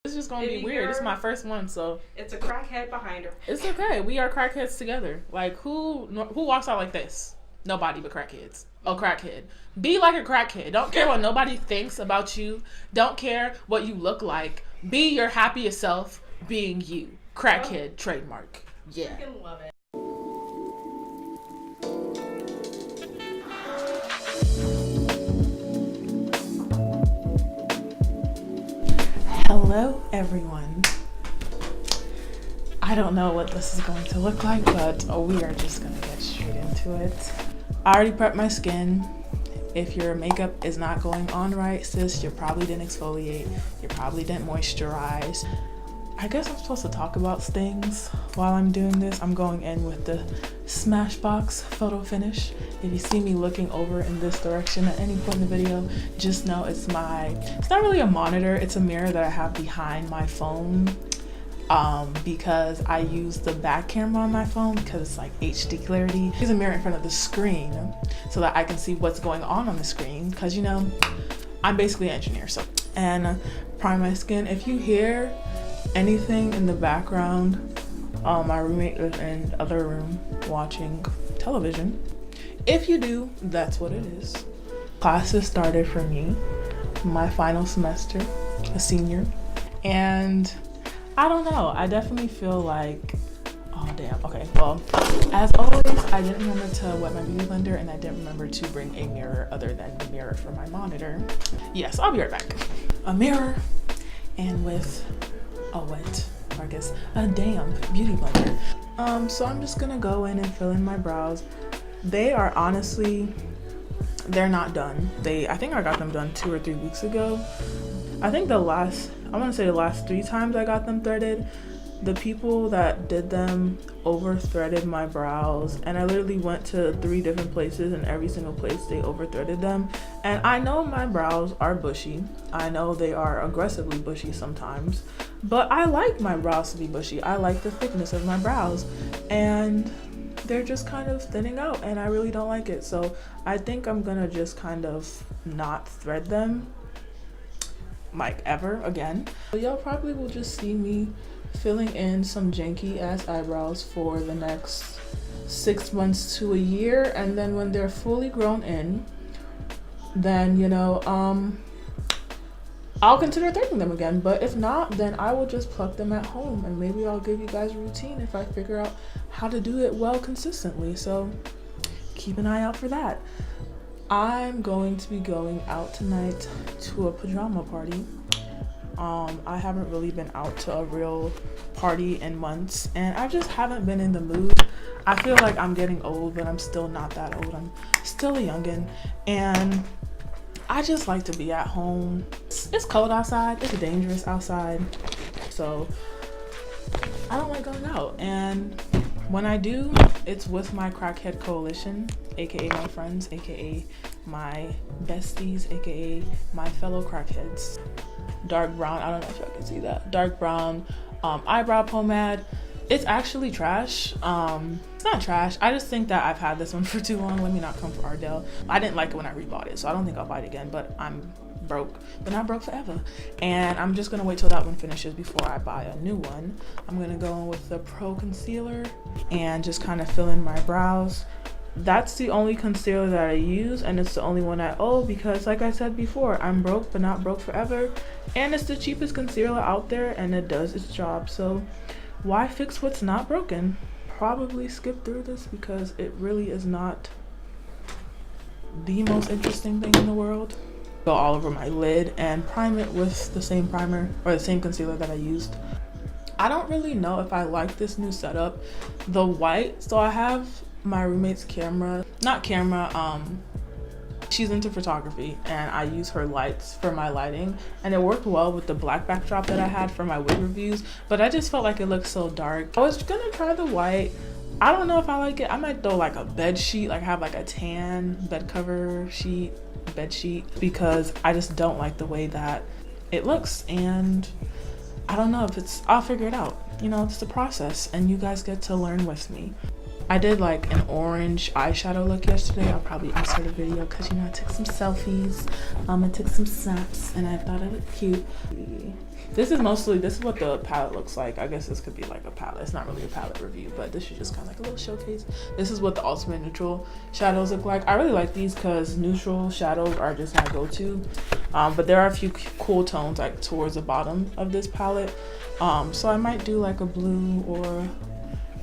It's just gonna be weird. This is my first one, so it's a crackhead behind her. It's okay. We are crackheads together. Like who walks out like this? Nobody but crackheads. A crackhead. Be like a crackhead. Don't care what nobody thinks about you. Don't care what you look like. Be your happiest self being you. Crackhead trademark. Yeah. I freaking love it. Hello everyone. I don't know what this is going to look like, but we are just gonna get straight into it. I already prepped my skin. If your makeup is not going on right, sis, you probably didn't exfoliate, you probably didn't moisturize. I guess I'm supposed to talk about things while I'm doing this. I'm going in with the Smashbox photo finish. If you see me looking over in this direction at any point in the video, just know it's not really a monitor, it's a mirror that I have behind my phone. Because I use the back camera on my phone because it's like HD clarity. There's a mirror in front of the screen so that I can see what's going on the screen, because you know, I'm basically an engineer. So, and prime my skin. If you hear anything in the background, my roommate is in the other room watching television. If you do, that's what it is. Classes started for me, my final semester, a senior, and I don't know, I definitely feel like, oh damn, okay, well, as always, I didn't remember to wet my beauty blender, and I didn't remember to bring a mirror other than the mirror for my monitor. Yes, I'll be right back. A mirror, and with a wet, or I guess a damp beauty blender. So I'm just gonna go in and fill in my brows. They are honestly, they're not done. I think I got them done 2 or 3 weeks ago. I think the last 3 times I got them threaded, the people that did them over threaded my brows, and I literally went to 3 different places, and every single place they over threaded them. And I know my brows are bushy. I know they are aggressively bushy sometimes, but I like my brows to be bushy. I like the thickness of my brows, and they're just kind of thinning out, and I really don't like it. So I think I'm gonna just kind of not thread them like ever again. So y'all probably will just see me filling in some janky ass eyebrows for the next 6 months to a year, and then when they're fully grown in, then you know, I'll consider threading them again. But if not, then I will just pluck them at home, and maybe I'll give you guys a routine if I figure out how to do it well consistently. So keep an eye out for that. I'm going to be going out tonight to a pajama party. I haven't really been out to a real party in months, and I just haven't been in the mood. I feel like I'm getting old, but I'm still not that old. I'm still a youngin', and I just like to be at home. It's cold outside, it's dangerous outside, so I don't like going out. And when I do, it's with my crackhead coalition, aka my friends, aka my besties, aka my fellow crackheads. Dark brown, I don't know if y'all can see that. Dark brown eyebrow pomade. It's actually trash. It's not trash. I just think that I've had this one for too long. Let me not come for Ardell. I didn't like it when I rebought it, so I don't think I'll buy it again, but I'm broke, but not broke forever. And I'm just gonna wait till that one finishes before I buy a new one. I'm gonna go in with the Pro Concealer and just kind of fill in my brows. That's the only concealer that I use, and it's the only one I owe because, like I said before, I'm broke but not broke forever, and it's the cheapest concealer out there, and it does its job. So why fix what's not broken? Probably skip through this because it really is not the most interesting thing in the world. Go all over my lid and prime it with the same primer or the same concealer that I used. I don't really know if I like this new setup, the white. So I have my roommate's camera, she's into photography, and I use her lights for my lighting, and it worked well with the black backdrop that I had for my wig reviews, but I just felt like it looked so dark. I was gonna try the white. I don't know if I like it. I might throw like a bed sheet, like have like a tan bed cover sheet, bed sheet, because I just don't like the way that it looks, and I don't know if I'll figure it out. You know, it's the process, and you guys get to learn with me. I did like an orange eyeshadow look yesterday. I'll probably insert a video because, you know, I took some selfies. I took some snaps and I thought it looked cute. This is what the palette looks like. I guess this could be like a palette. It's not really a palette review, but this is just kind of like a little showcase. This is what the ultimate neutral shadows look like. I really like these because neutral shadows are just my go-to. But there are a few cool tones like towards the bottom of this palette. So I might do like a blue or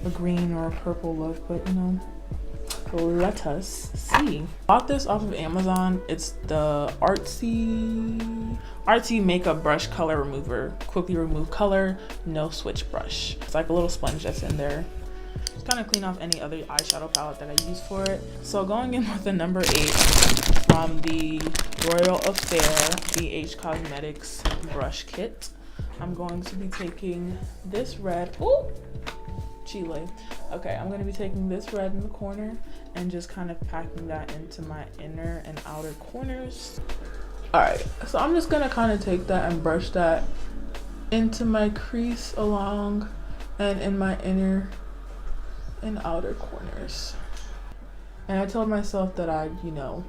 a green or a purple look, but you know, let us see. Bought this off of Amazon. It's the Artsy makeup brush color remover. Quickly remove color, no switch brush. It's like a little sponge that's in there. Just kind of clean off any other eyeshadow palette that I use for it. So going in with the number 8 from the Royal Affair BH Cosmetics brush kit. I'm going to be taking this red. Ooh, Chile. Okay, I'm going to be taking this red in the corner and just kind of packing that into my inner and outer corners. All right, so I'm just going to kind of take that and brush that into my crease along and in my inner and outer corners. And I told myself that I'd, you know,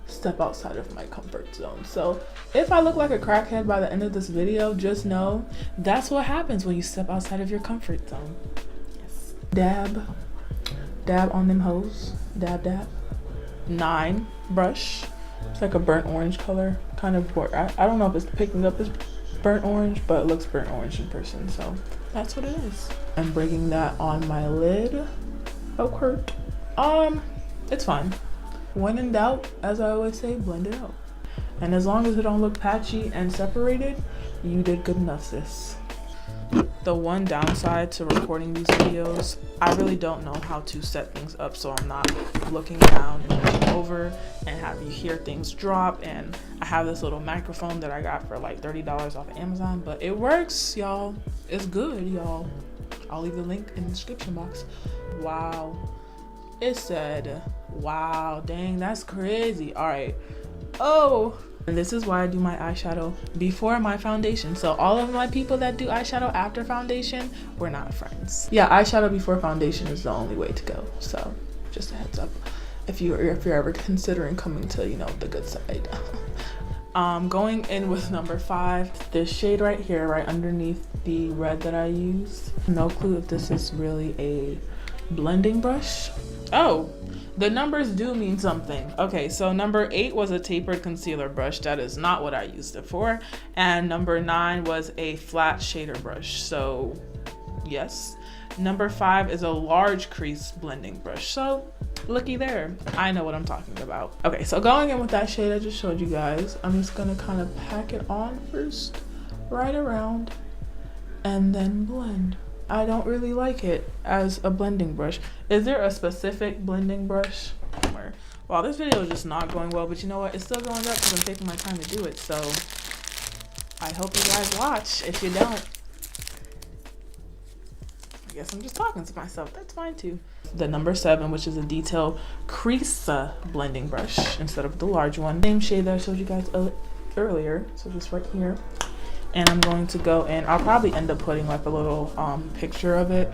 step outside of my comfort zone. So if I look like a crackhead by the end of this video, just know that's what happens when you step outside of your comfort zone. Yes. Dab on them hoes. Dab. 9 brush. It's like a burnt orange color, kind of. I don't know if it's picking up as burnt orange, but it looks burnt orange in person, so that's what it is. I'm bringing that on my lid. Oh, Kurt. It's fine. When in doubt, as I always say, blend it out. And as long as it don't look patchy and separated, you did good enough, sis. The one downside to recording these videos, I really don't know how to set things up so I'm not looking down and looking over and have you hear things drop. And I have this little microphone that I got for like $30 off of Amazon, but it works, y'all. It's good, y'all. I'll leave the link in the description box. Wow. It said, wow, dang, that's crazy. All right. Oh, and this is why I do my eyeshadow before my foundation. So all of my people that do eyeshadow after foundation, we're not friends. Yeah, eyeshadow before foundation is the only way to go. So just a heads up if you're ever considering coming to, you know, the good side. Going in with number 5, this shade right here, right underneath the red that I used. No clue if this is really a blending brush. Oh, the numbers do mean something. Okay, so number 8 was a tapered concealer brush. That is not what I used it for. And number 9 was a flat shader brush. So yes. Number 5 is a large crease blending brush. So looky there, I know what I'm talking about. Okay, so going in with that shade I just showed you guys, I'm just gonna kind of pack it on first, right around, and then blend. I don't really like it as a blending brush. Is there a specific blending brush? Well, this video is just not going well, but you know what? It's still going up because I'm taking my time to do it. So I hope you guys watch. If you don't, I guess I'm just talking to myself. That's fine too. The number 7, which is a detail crease blending brush instead of the large one. Same shade that I showed you guys earlier. So just right here. And I'm going to go in. I'll probably end up putting like a little picture of it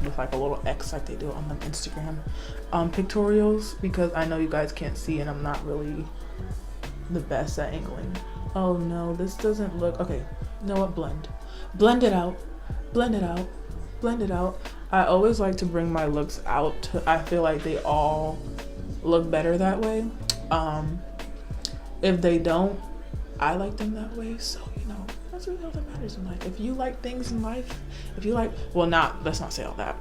with like a little X like they do on the Instagram pictorials, because I know you guys can't see and I'm not really the best at angling. Oh no, this doesn't look okay. You know what? Blend it out. Blend it out. Blend it out. I always like to bring my looks out. I feel like they all look better that way. If they don't, I like them that way. So you know, that's really all that matters in life. If you like things in life, if you like, well, let's not say all that.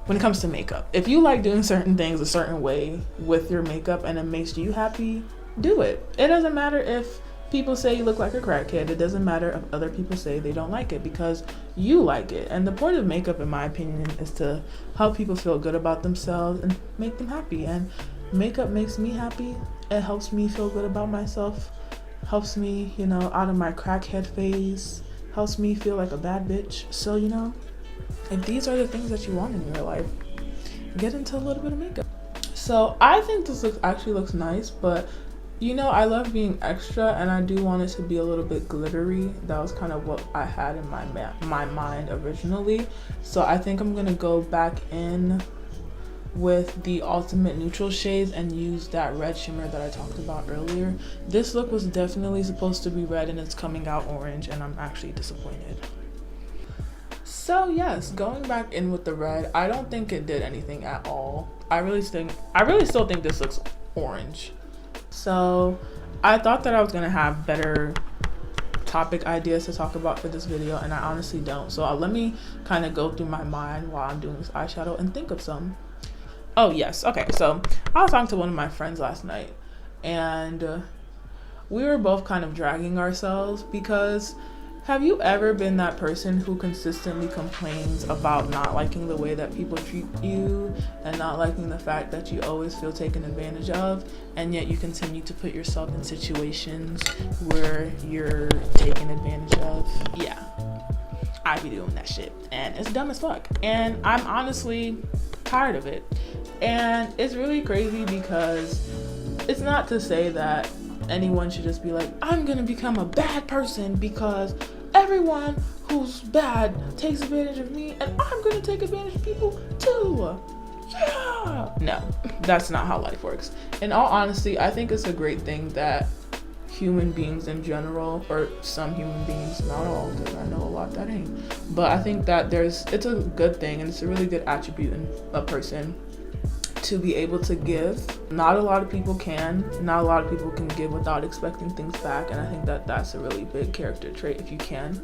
When it comes to makeup, if you like doing certain things a certain way with your makeup and it makes you happy, do it. It doesn't matter if people say you look like a crackhead. It doesn't matter if other people say they don't like it, because you like it. And the point of makeup, in my opinion, is to help people feel good about themselves and make them happy. And makeup makes me happy. It helps me feel good about myself. Helps me, you know, out of my crackhead phase. Helps me feel like a bad bitch. So, you know, if these are the things that you want in your life, get into a little bit of makeup. So I think this actually looks nice, but you know, I love being extra and I do want it to be a little bit glittery. That was kind of what I had in my mind originally. So I think I'm gonna go back in with the ultimate neutral shades and use that red shimmer that I talked about earlier. This look was definitely supposed to be red and it's coming out orange, and I'm actually disappointed. So yes, going back in with the red, I don't think it did anything at all. I really still think this looks orange. So I thought that I was gonna have better topic ideas to talk about for this video, and I honestly don't. So let me kind of go through my mind while I'm doing this eyeshadow and think of some. Oh yes, okay, so I was talking to one of my friends last night, and we were both kind of dragging ourselves because have you ever been that person who consistently complains about not liking the way that people treat you and not liking the fact that you always feel taken advantage of, and yet you continue to put yourself in situations where you're taken advantage of? Yeah, I be doing that shit, and it's dumb as fuck, and I'm honestly tired of it. And it's really crazy because it's not to say that anyone should just be like, I'm gonna become a bad person because everyone who's bad takes advantage of me and I'm gonna take advantage of people too. Yeah. No, that's not how life works. In all honesty, I think it's a great thing that human beings in general, or some human beings, not all, because I know a lot that ain't, but I think that it's a good thing and it's a really good attribute in a person to be able to give. Not a lot of people can. Not a lot of people can give without expecting things back, and I think that that's a really big character trait if you can.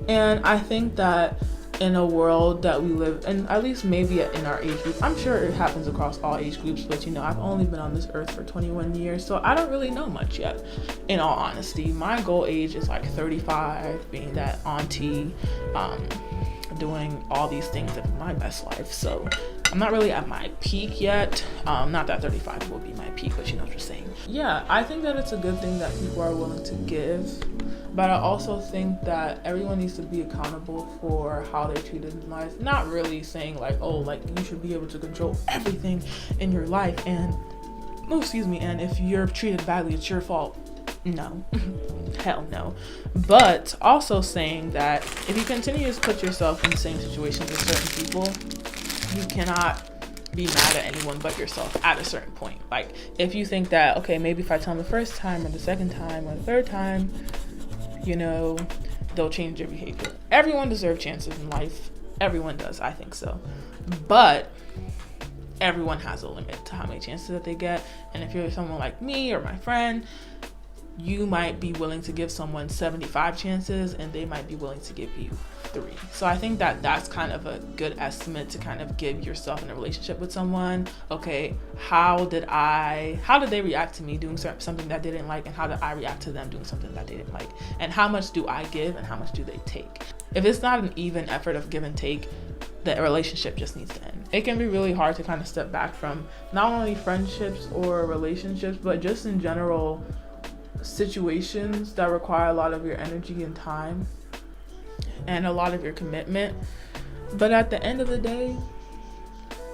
And I think that in a world that we live in, at least maybe in our age group, I'm sure it happens across all age groups, but you know, I've only been on this earth for 21 years, so I don't really know much yet, in all honesty. My goal age is like 35, being that auntie, doing all these things in my best life, so I'm not really at my peak yet. Not that 35 will be my peak, but you know what I'm saying. Yeah, I think that it's a good thing that people are willing to give, but I also think that everyone needs to be accountable for how they're treated in life. Not really saying like, oh, like you should be able to control everything in your life, and and if you're treated badly, it's your fault. No. Hell no. But also saying that if you continue to put yourself in the same situations with certain people, you cannot be mad at anyone but yourself at a certain point. Like, if you think that, okay, maybe if I tell them the first time or the second time or the third time, you know, they'll change their behavior. Everyone deserves chances in life. Everyone does, I think so. But everyone has a limit to how many chances that they get. And if you're someone like me or my friend, you might be willing to give someone 75 chances and they might be willing to give you 3. So I think that that's kind of a good estimate to kind of give yourself in a relationship with someone. Okay, how did they react to me doing something that they didn't like, and how did I react to them doing something that they didn't like, and how much do I give and how much do they take? If it's not an even effort of give and take, the relationship just needs to end. It can be really hard to kind of step back from not only friendships or relationships, but just in general situations that require a lot of your energy and time and a lot of your commitment. But at the end of the day,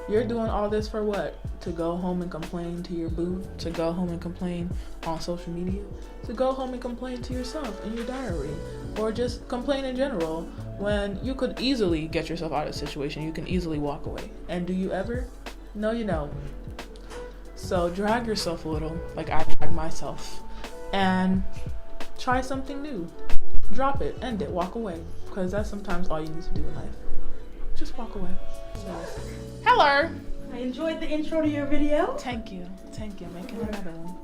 you're doing all this for what? To go home and complain to your boo? To go home and complain on social media? To go home and complain to yourself in your diary? Or just complain in general when you could easily get yourself out of the situation? You can easily walk away. And do you ever? No, you don't. So drag yourself a little, like I drag myself, and try something new. Drop it, end it, walk away, because that's sometimes all you need to do in life. Just walk away. Hello. I enjoyed the intro to your video. Thank you. Making another one.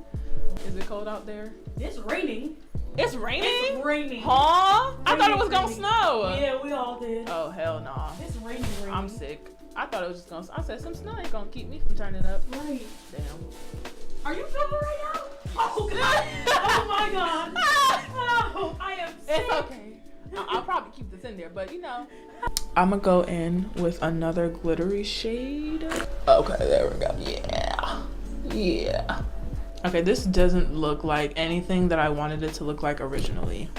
Is it cold out there? It's raining. It's raining? It's raining. Huh? I thought it was gonna snow. Yeah, we all did. Oh, hell nah. It's raining. I'm sick. I thought it was just gonna, I said some snow ain't gonna keep me from turning up. Right. Damn. Are you filming right now? Oh god. Oh my god. Oh, I am sick. It's okay. I'll probably keep this in there, but you know. I'm gonna go in with another glittery shade. Okay, there we go. Yeah. Okay, this doesn't look like anything that I wanted it to look like originally.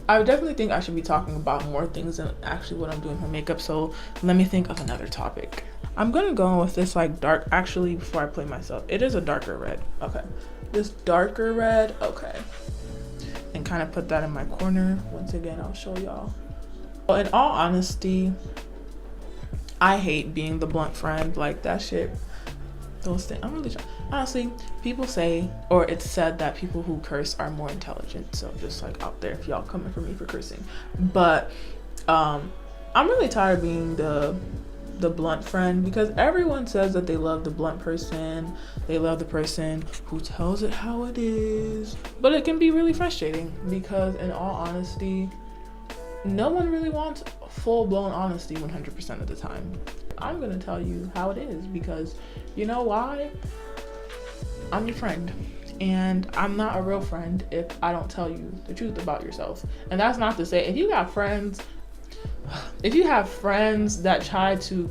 I definitely think I should be talking about more things than actually what I'm doing for makeup, so let me think of another topic. I'm gonna go in with this like dark, actually before I play myself, it is a darker red. Okay, this darker red, okay. And kind of put that in my corner. Once again, I'll show y'all. Well, in all honesty, I hate being the blunt friend. Like that shit. Those things. I'm really honestly, people say, or it's said that people who curse are more intelligent. So just like out there, if y'all coming for me for cursing, but I'm really tired of being the blunt friend, because everyone says that they love the blunt person, they love the person who tells it how it is, but it can be really frustrating because in all honesty, no one really wants full-blown honesty 100% of the time. I'm gonna tell you how it is, because you know why? I'm your friend, and I'm not a real friend if I don't tell you the truth about yourself. And that's not to say if you have friends that try to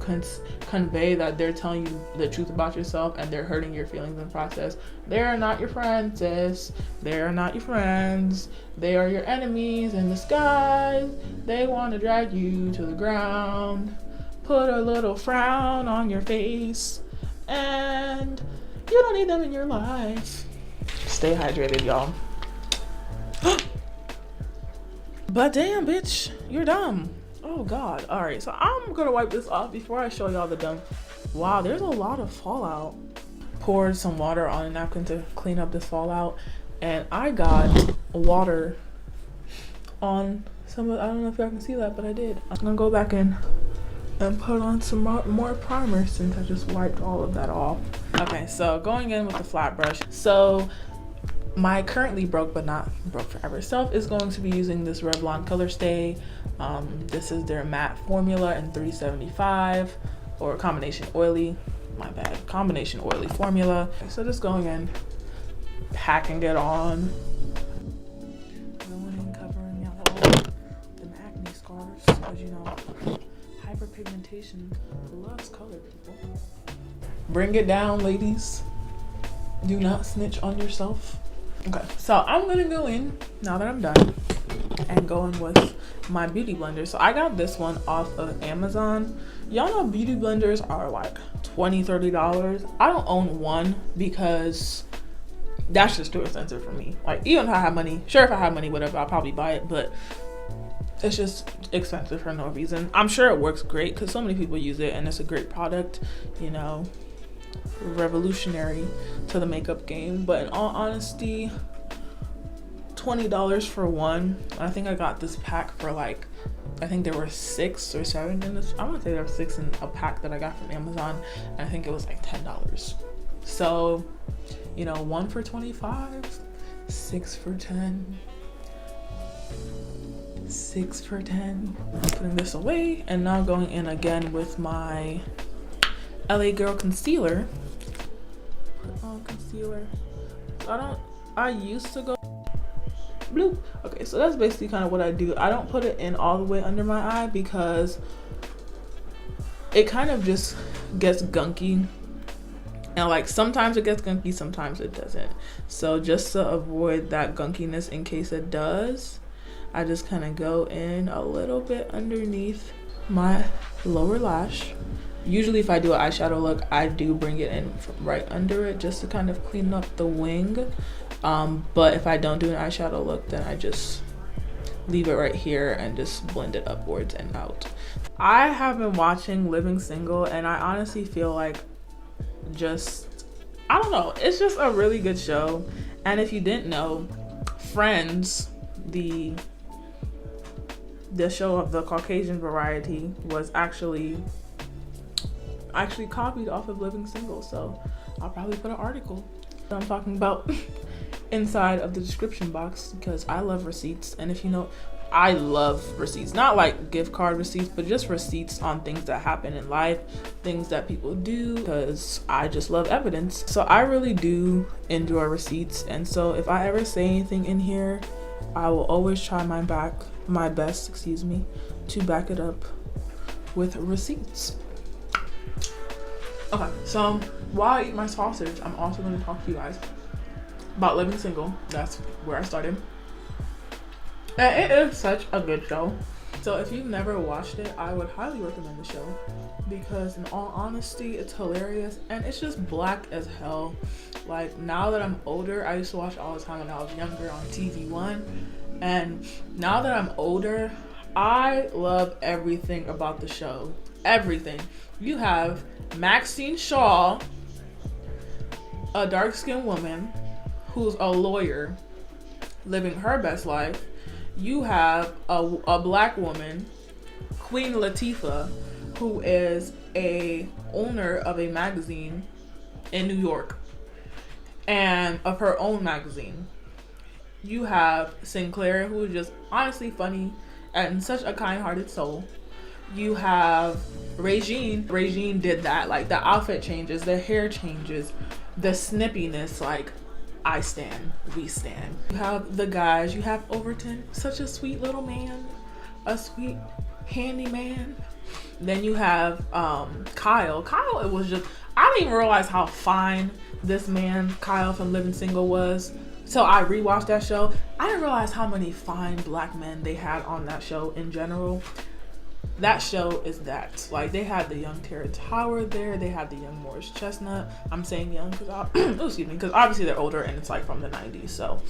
convey that they're telling you the truth about yourself and they're hurting your feelings in the process, they are not your friends, sis. They are not your friends. They are your enemies in disguise. They want to drag you to the ground, put a little frown on your face, and you don't need them in your life. Stay hydrated, y'all. But damn, bitch, you're dumb. Oh God. All right, so I'm gonna wipe this off before I show y'all the dumb. Wow, there's a lot of fallout. Poured some water on a napkin to clean up this fallout, and I got water on some of, I don't know if y'all can see that, but I did. I'm gonna go back in and put on some more primer since I just wiped all of that off. Okay, so going in with the flat brush. So my currently broke but not broke forever self is going to be using this Revlon Colorstay. This is their matte formula in 375, or combination oily, my bad, combination oily formula. So just going in, packing it on, going in, covering out all the acne scars, because you know hyperpigmentation loves color, people. Bring it down, ladies. Do not snitch on yourself. Okay, so I'm gonna go in now that I'm done and go in with my beauty blender. So I got this one off of Amazon. Y'all know beauty blenders are like $20-$30. I don't own one because that's just too expensive for me. Like, even if I have money, sure, if I have money, whatever, I'll probably buy it, but it's just expensive for no reason. I'm sure it works great because so many people use it and it's a great product, you know, revolutionary to the makeup game. But in all honesty, $20 for one. I think I got this pack for like, I think there were 6 or 7 in this. I want to say there were 6 in a pack that I got from Amazon, and I think it was like $10. So, you know, 1 for 25, 6 for 10, 6 for 10. Putting this away, and now going in again with my LA Girl concealer. Put on concealer. I used to go blue. Okay, so that's basically kind of what I do. I don't put it in all the way under my eye because it kind of just gets gunky, and like sometimes it gets gunky, sometimes it doesn't. So just to avoid that gunkiness in case it does, I just kind of go in a little bit underneath my lower lash. Usually if I do an eyeshadow look, I do bring it in right under it just to kind of clean up the wing. But if I don't do an eyeshadow look, then I just leave it right here and just blend it upwards and out. I have been watching Living Single, and I honestly feel like I don't know, it's just a really good show. And if you didn't know, Friends, the show of the Caucasian variety, was actually copied off of Living Single. So I'll probably put an article that I'm talking about inside of the description box because I love receipts. And if you know, I love receipts, not like gift card receipts, but just receipts on things that happen in life, things that people do, because I just love evidence. So I really do enjoy receipts. And so if I ever say anything in here, I will always try my best to back it up with receipts. Okay, so while I eat my sausage, I'm also going to talk to you guys about Living Single. That's where I started. And it is such a good show. So if you've never watched it, I would highly recommend the show because in all honesty, it's hilarious and it's just black as hell. Like, now that I'm older, I used to watch all the time when I was younger on TV One. And now that I'm older, I love everything about the show. everything. You have Maxine Shaw, a dark-skinned woman who's a lawyer living her best life. You have a black woman, Queen Latifah, who is a owner of a magazine in New York and of her own magazine. You have Sinclair, who is just honestly funny and such a kind-hearted soul. You have Regine. Regine did that, like the outfit changes, the hair changes, the snippiness, like I stand, we stand. You have the guys, you have Overton, such a sweet little man, a sweet handy man. Then you have Kyle. Kyle, it was just, I didn't even realize how fine this man, Kyle from Living Single, was. So I rewatched that show. I didn't realize how many fine black men they had on that show in general. That show is that. Like, they had the young Terrence Howard there. They had the young Morris Chestnut. I'm saying young because excuse me, because obviously they're older and it's like from the 90s. So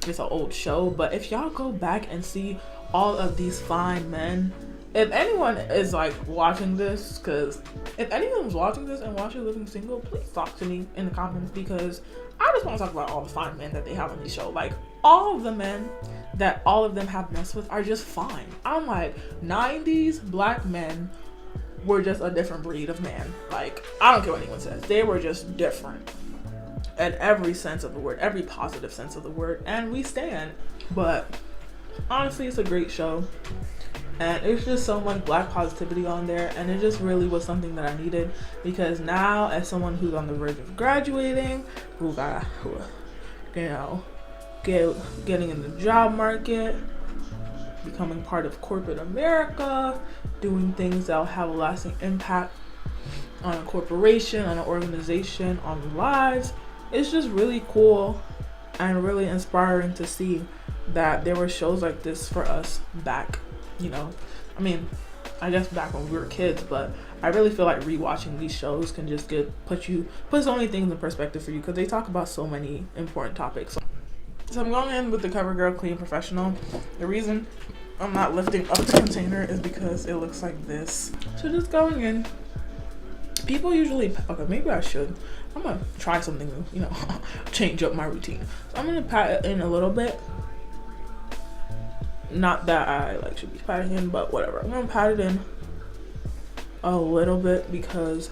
it's an old show. But if y'all go back and see all of these fine men, if anyone is like watching this, because if anyone's watching this and watching Living Single, please talk to me in the comments, because I just want to talk about all the fine men that they have on this show. Like, all of the men that all of them have messed with are just fine. I'm like, 90s black men were just a different breed of man. Like, I don't care what anyone says. They were just different in every sense of the word, every positive sense of the word, and we stand. But honestly, it's a great show. And it's just so much black positivity on there, and it just really was something that I needed, because now, as someone who's on the verge of graduating, getting in the job market, becoming part of corporate America, doing things that'll have a lasting impact on a corporation, on an organization, on lives, it's just really cool and really inspiring to see that there were shows like this for us back. You know, I mean, I guess back when we were kids, but I really feel like rewatching these shows can just put so many things in perspective for you, because they talk about so many important topics. So I'm going in with the Covergirl Clean Professional. The reason I'm not lifting up the container is because it looks like this. So just going in, people usually, okay, maybe I should. I'm gonna try something new, you know, change up my routine. So I'm gonna pat it in a little bit. Not that I like should be patting in, but whatever. I'm gonna pat it in a little bit, because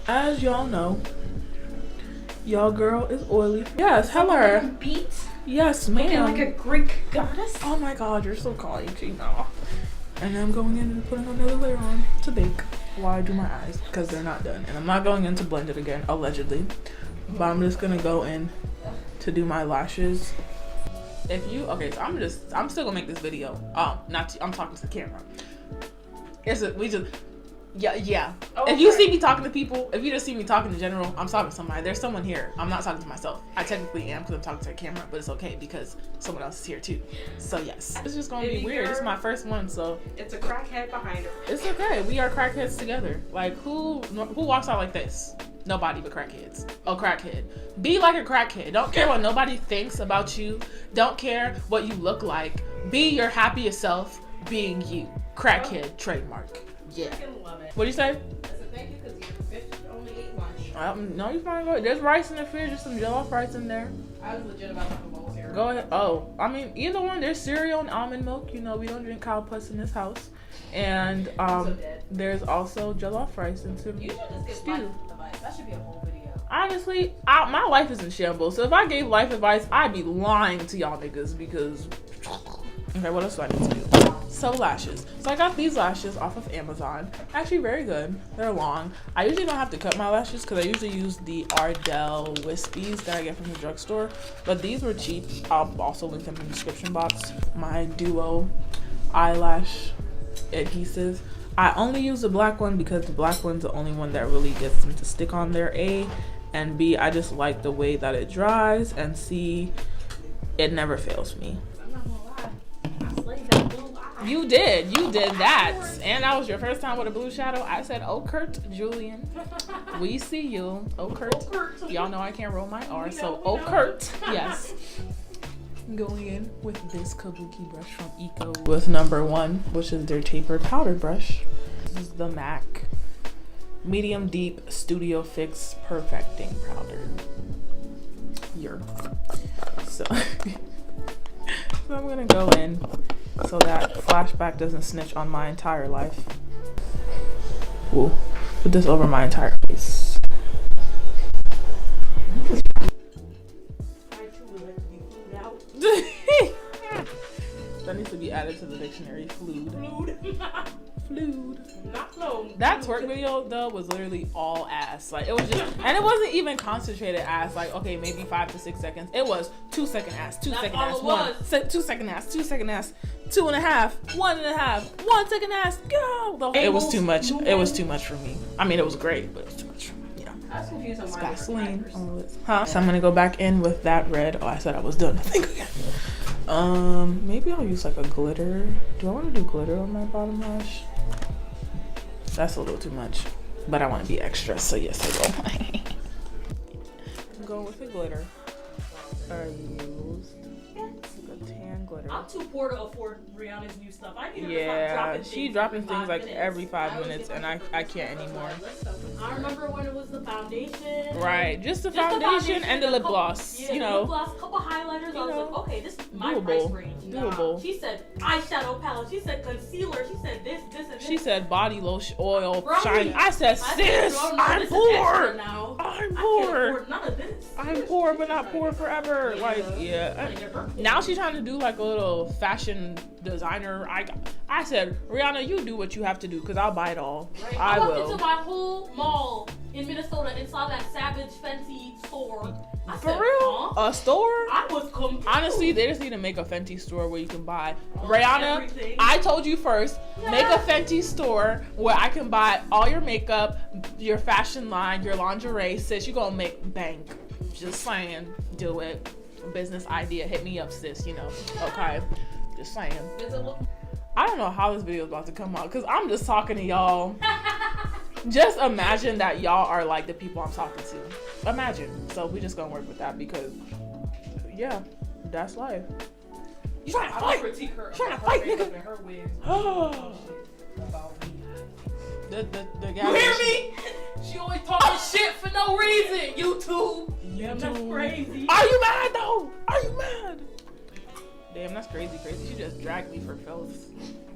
as y'all know, y'all girl is oily. Yes, hello. Beat. Yes, ma'am. Looking like a Greek goddess. Oh my god, you're so kind, Gina. And then I'm going in and putting another layer on to bake while I do my eyes, because they're not done. And I'm not going in to blend it again, allegedly. But I'm just gonna go in to do my lashes. Okay, so I'm still gonna make this video. I'm talking to the camera. Yeah. Oh, if you see me talking to people, if you just see me talking in general, I'm talking to somebody. There's someone here. I'm not talking to myself. I technically am, because I'm talking to the camera, but it's okay because someone else is here too. So yes, it's just gonna be weird. This is my first one, so it's a crackhead behind her. It's okay. We are crackheads together. Like, who walks out like this? Nobody but crackheads. A crackhead. Be like a crackhead. Don't care what nobody thinks about you. Don't care what you look like. Be your happiest self being you. Crackhead trademark. Yeah. I love it. What do you say? I said thank you, because your bitch only ate lunch. No, you fine. Go ahead. There's rice in the fridge. There's some jollof rice in there. I was legit about to have a bowl here. Go ahead. Oh, I mean, either one. There's cereal and almond milk. You know, we don't drink cow pus in this house. And there's also jollof rice and some you should just give life advice. That should be a whole video. Honestly, my life is in shambles. So if I gave life advice, I'd be lying to y'all niggas, because... Okay, what else do I need to do? So lashes. So I got these lashes off of Amazon. Actually very good. They're long. I usually don't have to cut my lashes, because I usually use the Ardell wispies that I get from the drugstore. But these were cheap. I'll also link them in the description box. My Duo eyelash adhesive. I only use the black one because the black one's the only one that really gets them to stick on there, A. And B, I just like the way that it dries. And C, it never fails me. You did that, and that was your first time with a blue shadow. I said, "Oh, Kurt, Julian, we see you." Oh, Kurt, y'all know I can't roll my R, so oh, Kurt, yes. Going in with this Kabuki brush from Eco with number 1, which is their tapered powder brush. is the MAC Medium Deep Studio Fix Perfecting Powder. So I'm gonna go in so that flashback doesn't snitch on my entire life. We'll put this over my entire face. That needs to be added to the dictionary. Fluid. Not flown. That twerk video though was literally all ass. Like it was just, and it wasn't even concentrated ass. Like okay, maybe 5 to 6 seconds. It was 2 second ass, 2 second ass, 2 second ass, 2 second ass, 2.5, 1.5, 1 second ass. Go. It was too much. It was too much for me. I mean, it was great, but it was too much for me. You know. I was confused on Vaseline on the lips. Huh? So I'm gonna go back in with that red. Oh, I said I was done. I think again. Maybe I'll use like a glitter. Do I want to do glitter on my bottom lash? That's a little too much, but I want to be extra, so yes, I will. I'm going with the glitter. I used a tan glitter. I'm too poor to afford Rihanna's new stuff. I need her to stop dropping things. She dropping things like every 5 minutes, and I can't anymore. I remember when it was the foundation. Right, just the foundation and the lip gloss. Yeah, you know, lip gloss, couple highlighters. I was like, okay, this is my doable, price range. Doable. She said eyeshadow palette. She said concealer. She said this, and this. She said body lotion, oil, Right. shine. I said, sis, I'm poor. I'm poor. None of this. I'm poor, but not poor forever. Like, yeah. Now she's trying to do like a little fashion designer. I said, Rihanna, you do what you have to do, because I'll buy it all. Right. I walked will. into my whole mall in Minnesota and saw that Savage Fenty store. I For said, real? huh? A store? I was confused. Honestly, they just need to make a Fenty store where you can buy. Rihanna, everything. I told you first, make a Fenty store where I can buy all your makeup, your fashion line, your lingerie. Sis, you gonna make bank. Just saying, do it. Business idea, hit me up, sis, you know. Okay, just saying. I don't know how this video is about to come out, because I'm just talking to y'all. Just imagine that y'all are like the people I'm talking to. Imagine. So we just gonna work with that, because yeah, that's life. You trying to fight? Critique her. Trying to fight, nigga. Her wigs. About me. The guy. You hear me? She always talking shit for no reason. YouTube. Yeah, that's crazy. Are you mad though? Are you mad? Damn, that's crazy. She just dragged me for filth.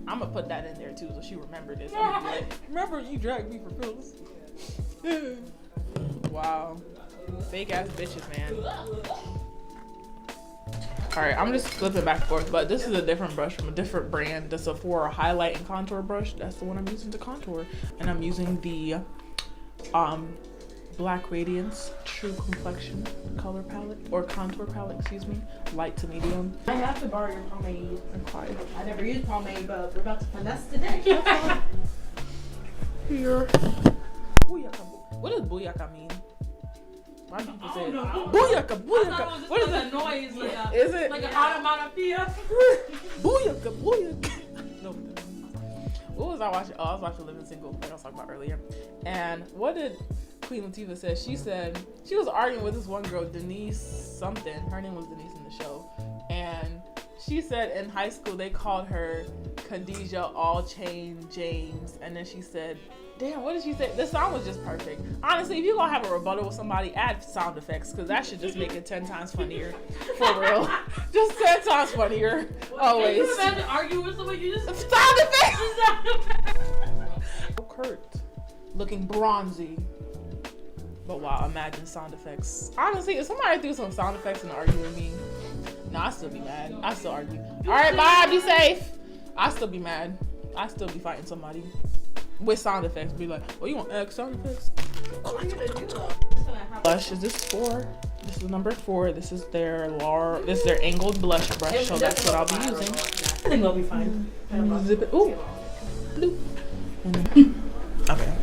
I'm gonna put that in there too, so she remembered this. I'm like, remember you dragged me for filth. Wow. Fake ass bitches, man. Alright, I'm just flipping back and forth, but this is a different brush from a different brand. The Sephora Highlight and Contour brush. That's the one I'm using to contour. And I'm using the Black Radiance True Complexion color palette, or contour palette, excuse me. Light to medium. I have to borrow your pomade. Okay. I never used pomade, but we're about to finesse today. Here. Booyaka. What does booyaka mean? Why do people say it? Booyaka, I booyaka. thought it was What is just it? a noise, like a, Is it? like an onomatopoeia. Booyaka, booyaka. No. What was I watching? Oh, I was watching Living Single, like I was talking about earlier. And what did Queen Latifah say? She said she was arguing with this one girl, Denise something. Her name was Denise in the show. And she said in high school they called her Khadijah All Chain James. And then she said, damn, what did she say? This song was just perfect. Honestly, if you're gonna have a rebuttal with somebody, add sound effects, because that should just make it 10 times funnier. For real. Just 10 times funnier. Always. Can you imagine arguing with someone you just sound effects? Kurt looking bronzy. But wow, imagine sound effects. Honestly, if somebody threw some sound effects and argued with me, nah, I'd still be mad. I'd still argue. Alright, bye, be safe. I'd still be mad. I'd still be fighting somebody. With sound effects, be like, oh, you want X sound effects? Blush, is this 4? This is number 4. This is their angled blush brush, so that's what I'll be using. I think they'll be fine. Zip it. Ooh. Bloop. Okay.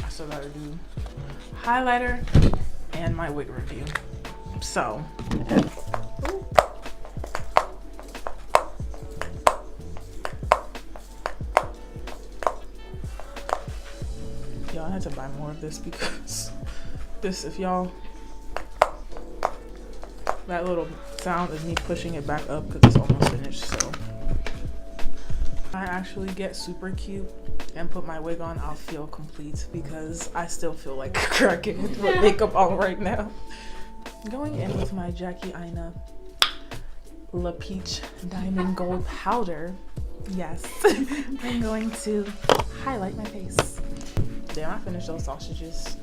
I still gotta do highlighter and my wig review. So. Y'all, I had to buy more of this because this, if y'all, that little sound is me pushing it back up because it's almost finished, so I actually get super cute and put my wig on, I'll feel complete because I still feel like a crackhead with makeup on right now. Going in with my Jackie Aina La Peach Diamond Gold Powder. Yes, I'm going to highlight my face. Damn, I finished those sausages.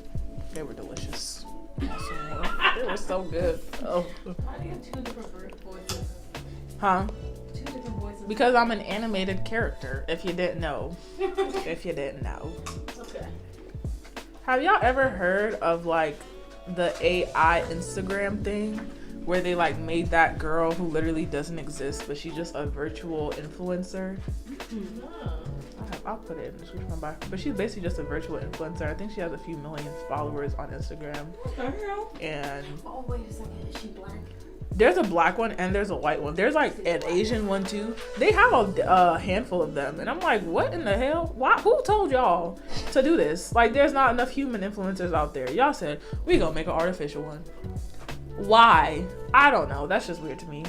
They were delicious. They were so good. Oh. Why do you have two different voices? Huh? Two different voices. Because I'm an animated character, if you didn't know. If you didn't know. Okay. Have y'all ever heard of like the AI Instagram thing where they like made that girl who literally doesn't exist, but she's just a virtual influencer? I'll put it in the description box. But she's basically just a virtual influencer. I think she has a few million followers on Instagram. And Oh, wait a second. Is she black? there's a black one and there's a white one. There's like an Asian one too. They have a handful of them. And I'm like, what in the hell? Why? Who told y'all to do this? Like, there's not enough human influencers out there. Y'all said, we gonna make an artificial one. Why? I don't know. That's just weird to me.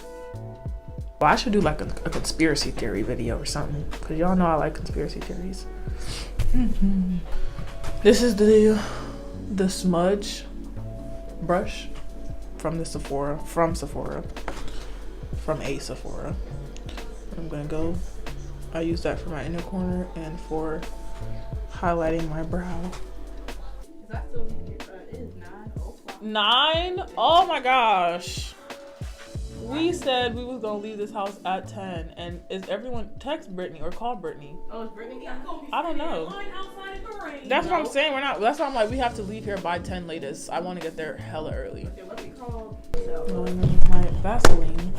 Well, I should do like a conspiracy theory video or something. Because y'all know I like conspiracy theories. This is the smudge brush from Sephora. From a Sephora. I'm gonna go. I use that for my inner corner and for highlighting my brow. Is that still it is 9:00. 9? Oh my gosh. We said we was gonna leave this house at 10, and is everyone text Brittany or call Brittany? Oh, is Brittany? I don't know. That's what I'm saying. We're not. That's why I'm like, we have to leave here by 10 latest. I want to get there hella early. Okay, let me call. Going in with my Vaseline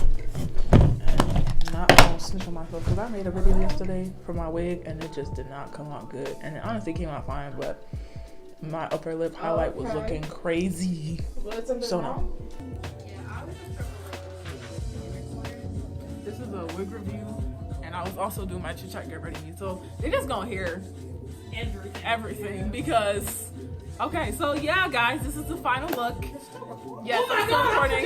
and not gonna snitch on myself because I made a video yesterday for my wig and it just did not come out good, and it honestly came out fine, but my upper lip highlight was looking crazy. So no. This is a wig review, and I was also doing my Chit Chat Get Ready Me, so they're just gonna hear everything because, okay, so yeah, guys, this is the final look. Yes, I'm still recording.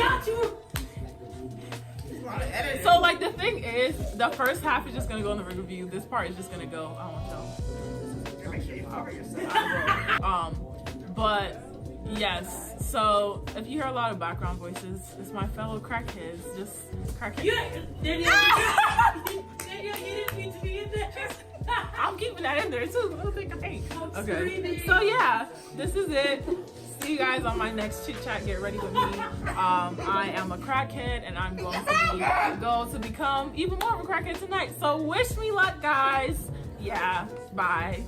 So like the thing is, the first half is just gonna go in the wig review. This part is just gonna go. I don't want to make sure you cover yourself. But yes. So if you hear a lot of background voices, it's my fellow crackheads, just crackheads. I'm keeping that in there too. I don't think I hate. Okay. So yeah, this is it. See you guys on my next Chit Chat Get Ready With Me. I am a crackhead and I'm going to become even more of a crackhead tonight. So wish me luck, guys. Yeah, bye.